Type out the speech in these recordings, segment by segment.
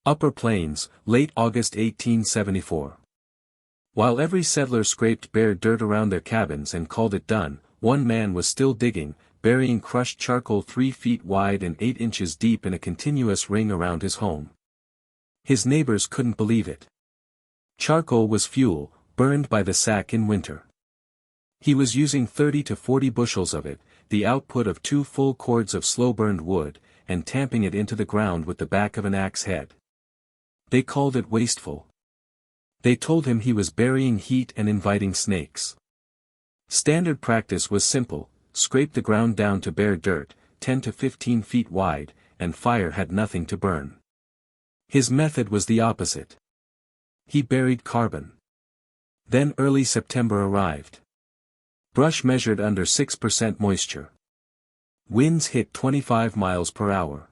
Upper Plains, late August 1874. While every settler scraped bare dirt around their cabins and called it done, one man was still digging, burying crushed charcoal 3 feet wide and 8 inches deep in a continuous ring around his home. His neighbors couldn't believe it. Charcoal was fuel, burned by the sack in winter. He was using 30 to 40 bushels of it, the output of 2 full cords of slow-burned wood, and tamping it into the ground with the back of an axe head. They called it wasteful. They told him he was burying heat and inviting snakes. Standard practice was simple: scrape the ground down to bare dirt, 10 to 15 feet wide, and fire had nothing to burn. His method was the opposite. He buried carbon. Then early September arrived. Brush measured under 6% moisture. Winds hit 25 miles per hour.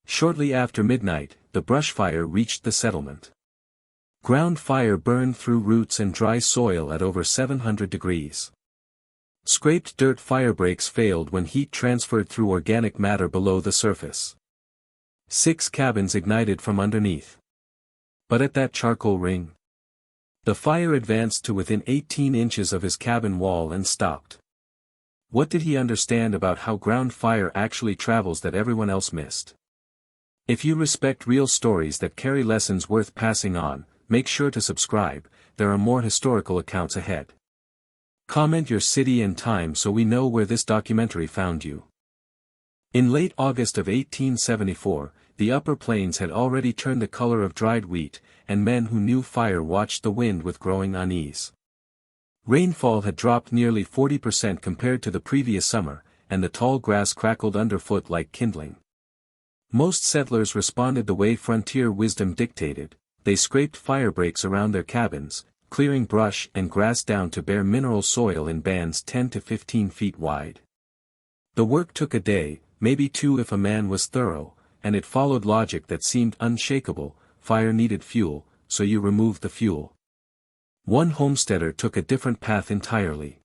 Shortly after midnight, the brushfire reached the settlement. Ground fire burned through roots and dry soil at over 700 degrees. Scraped dirt firebreaks failed when heat transferred through organic matter below the surface. 6 cabins ignited from underneath. But at that charcoal ring, the fire advanced to within 18 inches of his cabin wall and stopped. What did he understand about how ground fire actually travels that everyone else missed? If you respect real stories that carry lessons worth passing on, make sure to subscribe. There are more historical accounts ahead. Comment your city and time so we know where this documentary found you. In late August of 1874, the Upper Plains had already turned the color of dried wheat, and men who knew fire watched the wind with growing unease. Rainfall had dropped nearly 40% compared to the previous summer, and the tall grass crackled underfoot like kindling. Most settlers responded the way frontier wisdom dictated. They scraped firebreaks around their cabins, clearing brush and grass down to bare mineral soil in bands 10 to 15 feet wide. The work took a day, maybe 2 if a man was thorough, and it followed logic that seemed unshakable: fire needed fuel, so you removed the fuel. One homesteader took a different path entirely.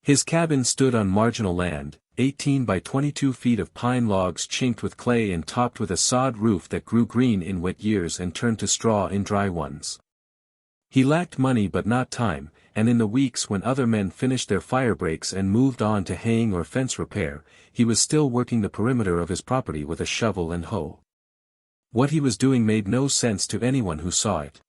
His cabin stood on marginal land, 18 by 22 feet of pine logs chinked with clay and topped with a sod roof that grew green in wet years and turned to straw in dry ones. He lacked money but not time, and in the weeks when other men finished their firebreaks and moved on to haying or fence repair, he was still working the perimeter of his property with a shovel and hoe. What he was doing made no sense to anyone who saw it.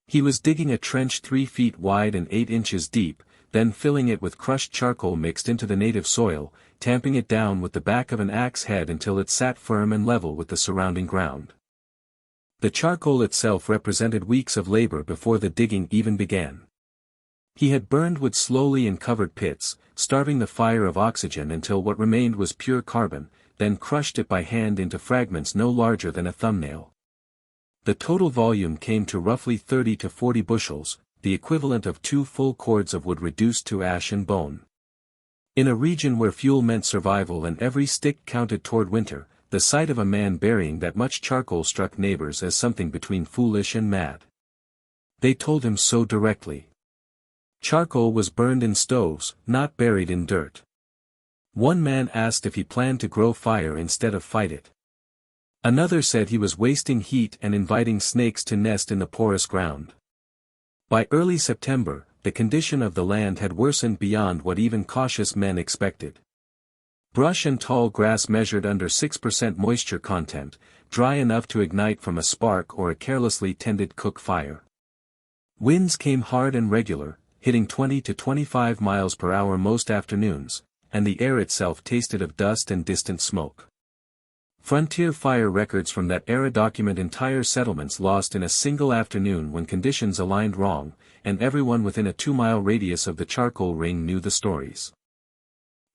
He was digging a trench 3 feet wide and 8 inches deep, then filling it with crushed charcoal mixed into the native soil, tamping it down with the back of an axe head until it sat firm and level with the surrounding ground. The charcoal itself represented weeks of labor before the digging even began. He had burned wood slowly in covered pits, starving the fire of oxygen until what remained was pure carbon, then crushed it by hand into fragments no larger than a thumbnail. The total volume came to roughly 30 to 40 bushels, the equivalent of 2 full cords of wood reduced to ash and bone. In a region where fuel meant survival and every stick counted toward winter, the sight of a man burying that much charcoal struck neighbors as something between foolish and mad. They told him so directly. Charcoal was burned in stoves, not buried in dirt. One man asked if he planned to grow fire instead of fight it. Another said he was wasting heat and inviting snakes to nest in the porous ground. By early September, the condition of the land had worsened beyond what even cautious men expected. Brush and tall grass measured under 6% moisture content, dry enough to ignite from a spark or a carelessly tended cook fire. Winds came hard and regular, hitting 20 to 25 miles per hour most afternoons, and the air itself tasted of dust and distant smoke. Frontier fire records from that era document entire settlements lost in a single afternoon when conditions aligned wrong, and everyone within a 2-mile radius of the charcoal ring knew the stories.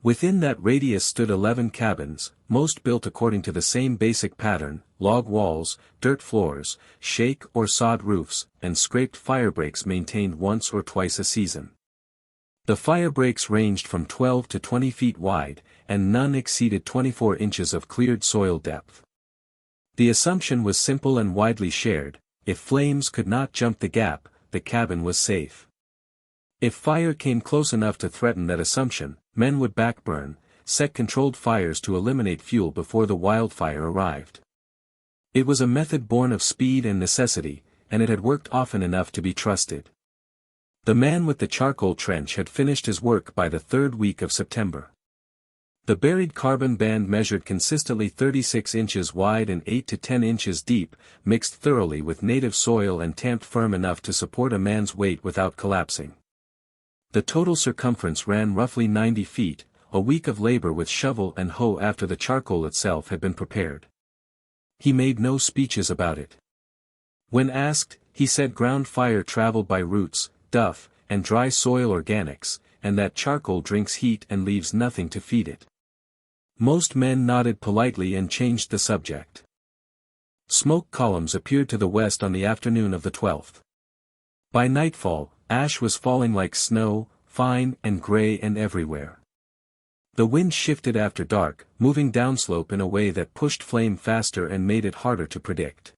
Within that radius stood 11 cabins, most built according to the same basic pattern: log walls, dirt floors, shake or sod roofs, and scraped firebreaks maintained once or twice a season. The firebreaks ranged from 12 to 20 feet wide, and none exceeded 24 inches of cleared soil depth. The assumption was simple and widely shared: if flames could not jump the gap, the cabin was safe. If fire came close enough to threaten that assumption, men would backburn, set controlled fires to eliminate fuel before the wildfire arrived. It was a method born of speed and necessity, and it had worked often enough to be trusted. The man with the charcoal trench had finished his work by the third week of September. The buried carbon band measured consistently 36 inches wide and 8 to 10 inches deep, mixed thoroughly with native soil and tamped firm enough to support a man's weight without collapsing. The total circumference ran roughly 90 feet, a week of labor with shovel and hoe after the charcoal itself had been prepared. He made no speeches about it. When asked, he said ground fire traveled by roots, duff, and dry soil organics, and that charcoal drinks heat and leaves nothing to feed it. Most men nodded politely and changed the subject. Smoke columns appeared to the west on the afternoon of the 12th. By nightfall, ash was falling like snow, fine and gray and everywhere. The wind shifted after dark, moving downslope in a way that pushed flame faster and made it harder to predict.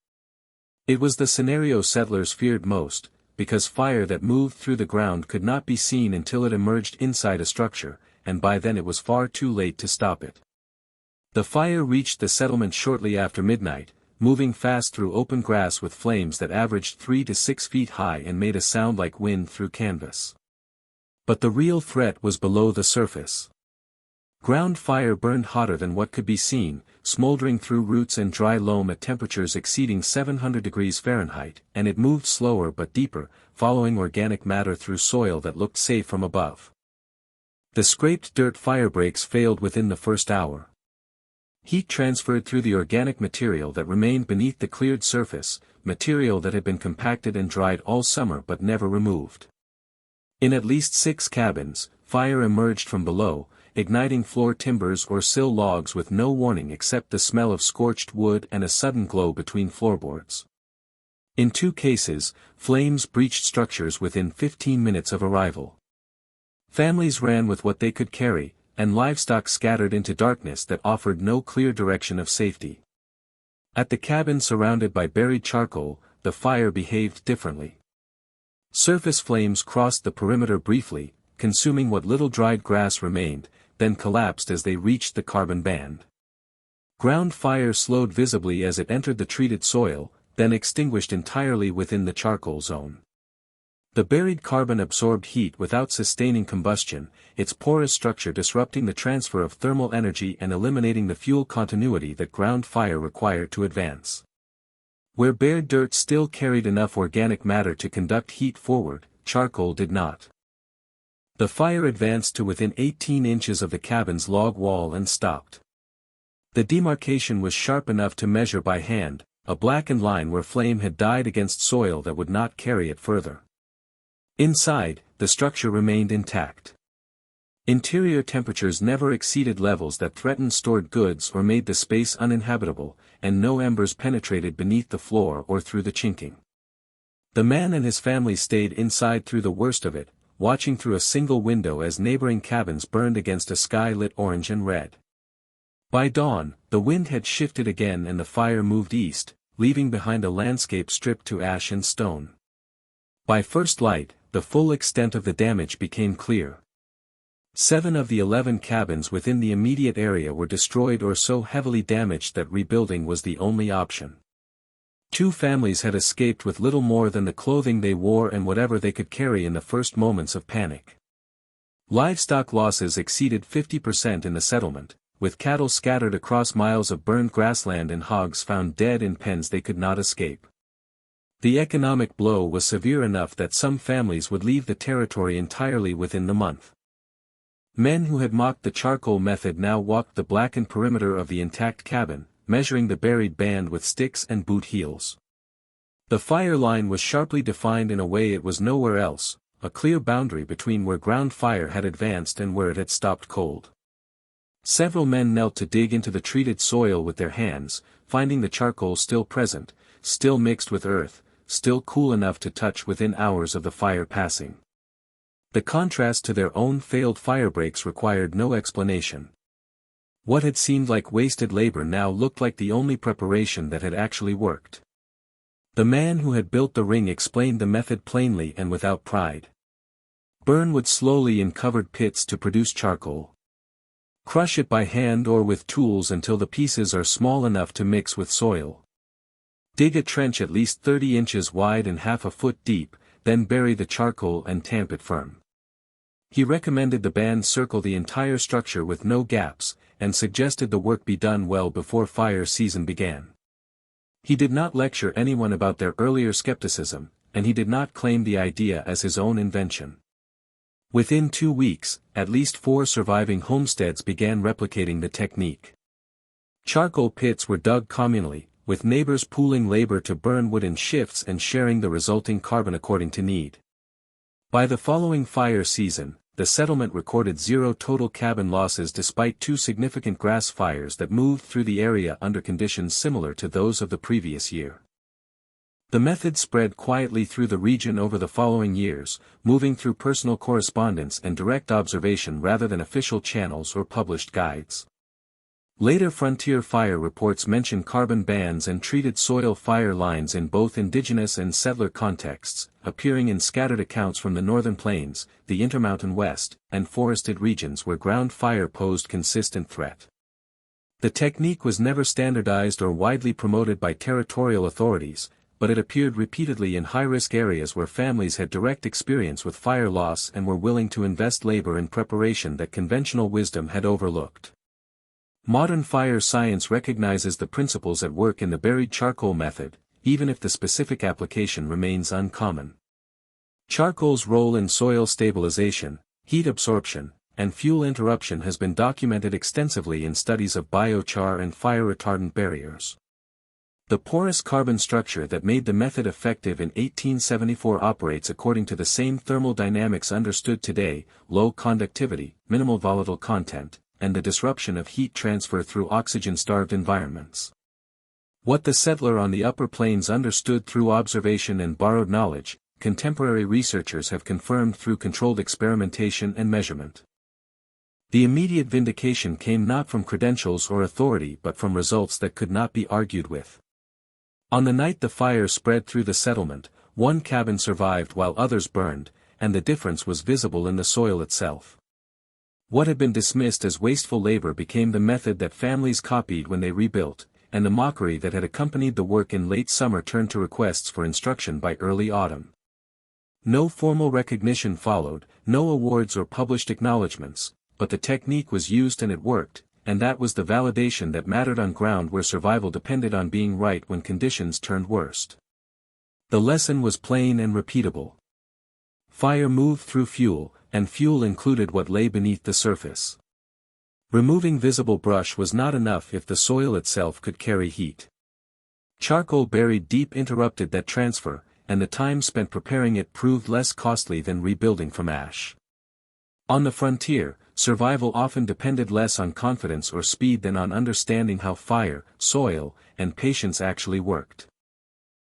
It was the scenario settlers feared most, because fire that moved through the ground could not be seen until it emerged inside a structure, and by then it was far too late to stop it. The fire reached the settlement shortly after midnight, moving fast through open grass with flames that averaged 3 to 6 feet high and made a sound like wind through canvas. But the real threat was below the surface. Ground fire burned hotter than what could be seen, smoldering through roots and dry loam at temperatures exceeding 700 degrees Fahrenheit, and it moved slower but deeper, following organic matter through soil that looked safe from above. The scraped dirt firebreaks failed within the first hour. Heat transferred through the organic material that remained beneath the cleared surface, material that had been compacted and dried all summer but never removed. In at least 6 cabins, fire emerged from below, igniting floor timbers or sill logs with no warning except the smell of scorched wood and a sudden glow between floorboards. In 2 cases, flames breached structures within 15 minutes of arrival. Families ran with what they could carry, and livestock scattered into darkness that offered no clear direction of safety. At the cabin surrounded by buried charcoal, the fire behaved differently. Surface flames crossed the perimeter briefly, consuming what little dried grass remained, then collapsed as they reached the carbon band. Ground fire slowed visibly as it entered the treated soil, then extinguished entirely within the charcoal zone. The buried carbon absorbed heat without sustaining combustion, its porous structure disrupting the transfer of thermal energy and eliminating the fuel continuity that ground fire required to advance. Where bare dirt still carried enough organic matter to conduct heat forward, charcoal did not. The fire advanced to within 18 inches of the cabin's log wall and stopped. The demarcation was sharp enough to measure by hand, a blackened line where flame had died against soil that would not carry it further. Inside, the structure remained intact. Interior temperatures never exceeded levels that threatened stored goods or made the space uninhabitable, and no embers penetrated beneath the floor or through the chinking. The man and his family stayed inside through the worst of it, watching through a single window as neighboring cabins burned against a sky lit orange and red. By dawn, the wind had shifted again and the fire moved east, leaving behind a landscape stripped to ash and stone. By first light, the full extent of the damage became clear. 7 of the 11 cabins within the immediate area were destroyed or so heavily damaged that rebuilding was the only option. 2 families had escaped with little more than the clothing they wore and whatever they could carry in the first moments of panic. Livestock losses exceeded 50% in the settlement, with cattle scattered across miles of burned grassland and hogs found dead in pens they could not escape. The economic blow was severe enough that some families would leave the territory entirely within the month. Men who had mocked the charcoal method now walked the blackened perimeter of the intact cabin, measuring the buried band with sticks and boot heels. The fire line was sharply defined in a way it was nowhere else, a clear boundary between where ground fire had advanced and where it had stopped cold. Several men knelt to dig into the treated soil with their hands, finding the charcoal still present, still mixed with earth, still cool enough to touch within hours of the fire passing. The contrast to their own failed firebreaks required no explanation. What had seemed like wasted labor now looked like the only preparation that had actually worked. The man who had built the ring explained the method plainly and without pride. Burn wood slowly in covered pits to produce charcoal. Crush it by hand or with tools until the pieces are small enough to mix with soil. Dig a trench at least 30 inches wide and half a foot deep, then bury the charcoal and tamp it firm. He recommended the band circle the entire structure with no gaps, and suggested the work be done well before fire season began. He did not lecture anyone about their earlier skepticism, and he did not claim the idea as his own invention. Within 2 weeks, at least 4 surviving homesteads began replicating the technique. Charcoal pits were dug communally, with neighbors pooling labor to burn wood in shifts and sharing the resulting carbon according to need. By the following fire season, the settlement recorded 0 total cabin losses despite 2 significant grass fires that moved through the area under conditions similar to those of the previous year. The method spread quietly through the region over the following years, moving through personal correspondence and direct observation rather than official channels or published guides. Later frontier fire reports mention carbon bans and treated soil fire lines in both indigenous and settler contexts, appearing in scattered accounts from the northern plains, the Intermountain West, and forested regions where ground fire posed consistent threat. The technique was never standardized or widely promoted by territorial authorities, but it appeared repeatedly in high-risk areas where families had direct experience with fire loss and were willing to invest labor in preparation that conventional wisdom had overlooked. Modern fire science recognizes the principles at work in the buried charcoal method, even if the specific application remains uncommon. Charcoal's role in soil stabilization, heat absorption, and fuel interruption has been documented extensively in studies of biochar and fire retardant barriers. The porous carbon structure that made the method effective in 1874 operates according to the same thermodynamics understood today: low conductivity, minimal volatile content, and the disruption of heat transfer through oxygen-starved environments. What the settler on the upper plains understood through observation and borrowed knowledge, contemporary researchers have confirmed through controlled experimentation and measurement. The immediate vindication came not from credentials or authority but from results that could not be argued with. On the night the fire spread through the settlement, 1 cabin survived while others burned, and the difference was visible in the soil itself. What had been dismissed as wasteful labor became the method that families copied when they rebuilt, and the mockery that had accompanied the work in late summer turned to requests for instruction by early autumn. No formal recognition followed, no awards or published acknowledgments, but the technique was used and it worked, and that was the validation that mattered on ground where survival depended on being right when conditions turned worst. The lesson was plain and repeatable. Fire moved through fuel, and fuel included what lay beneath the surface. Removing visible brush was not enough if the soil itself could carry heat. Charcoal buried deep interrupted that transfer, and the time spent preparing it proved less costly than rebuilding from ash. On the frontier, survival often depended less on confidence or speed than on understanding how fire, soil, and patience actually worked.